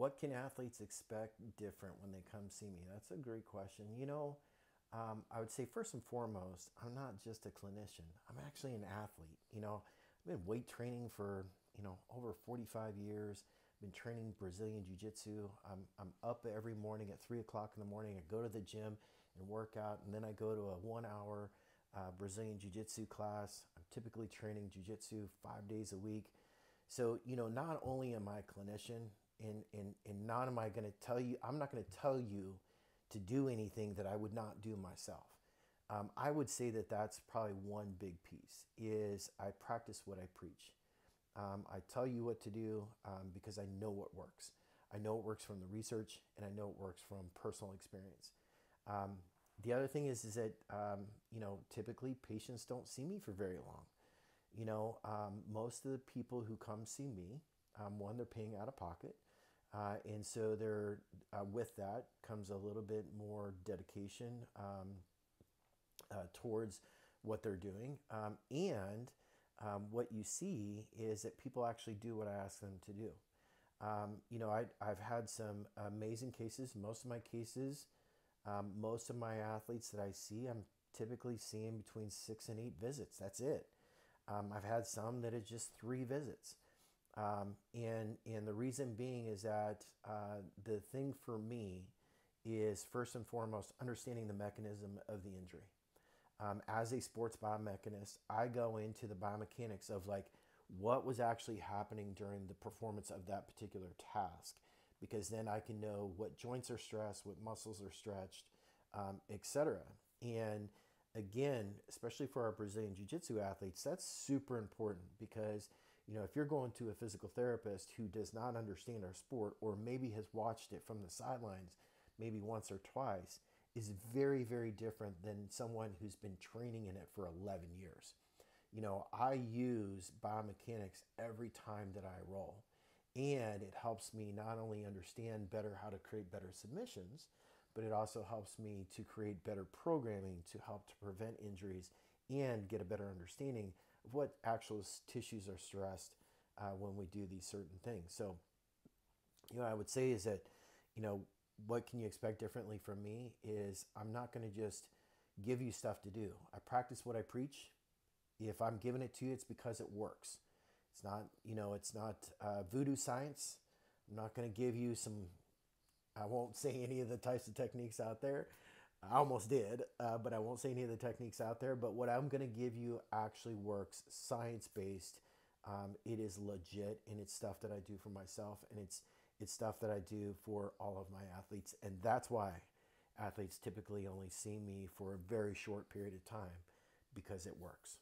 What can athletes expect different when they come see me? That's a great question. I would say first and foremost, I'm not just a clinician. I'm actually an athlete. I've been weight training for, over 45 years. I've been training Brazilian Jiu-Jitsu. I'm up every morning at 3 o'clock in the morning. I go to the gym and work out, and then I go to a 1 hour Brazilian Jiu-Jitsu class. I'm typically training Jiu-Jitsu 5 days a week. So, not only am I a clinician, and not am I going to tell you, I'm not going to tell you to do anything that I would not do myself. I would say that that's probably one big piece is I practice what I preach. I tell you what to do because I know what works. I know it works from the research, and I know it works from personal experience. The other thing is that typically patients don't see me for very long. Most of the people who come see me, one, they're paying out of pocket. And so there, with that comes a little bit more dedication towards what they're doing. What you see is that people actually do what I ask them to do. I've had some amazing cases. Most of my cases, most of my athletes that I see, I'm typically seeing between 6 and 8 visits. That's it. I've had some that are just 3 visits. And the reason being is that the thing for me is first and foremost understanding the mechanism of the injury. As a sports biomechanist, I go into the biomechanics of like what was actually happening during the performance of that particular task, because then I can know what joints are stressed, what muscles are stretched, etc. And again, especially for our Brazilian Jiu-Jitsu athletes, that's super important because if you're going to a physical therapist who does not understand our sport or maybe has watched it from the sidelines maybe once or twice, is very, very different than someone who's been training in it for 11 years. I use biomechanics every time that I roll, and it helps me not only understand better how to create better submissions, but it also helps me to create better programming to help to prevent injuries and get a better understanding of what actual tissues are stressed when we do these certain things. So, I would say is that, what can you expect differently from me is I'm not going to just give you stuff to do. I practice what I preach. If I'm giving it to you, it's because it works. It's not voodoo science. I'm not going to give you some, I won't say any of the types of techniques out there. I almost did, but I won't say any of the techniques out there. But what I'm going to give you actually works, science-based. It is legit, and it's stuff that I do for myself, and it's stuff that I do for all of my athletes. And that's why athletes typically only see me for a very short period of time, because it works.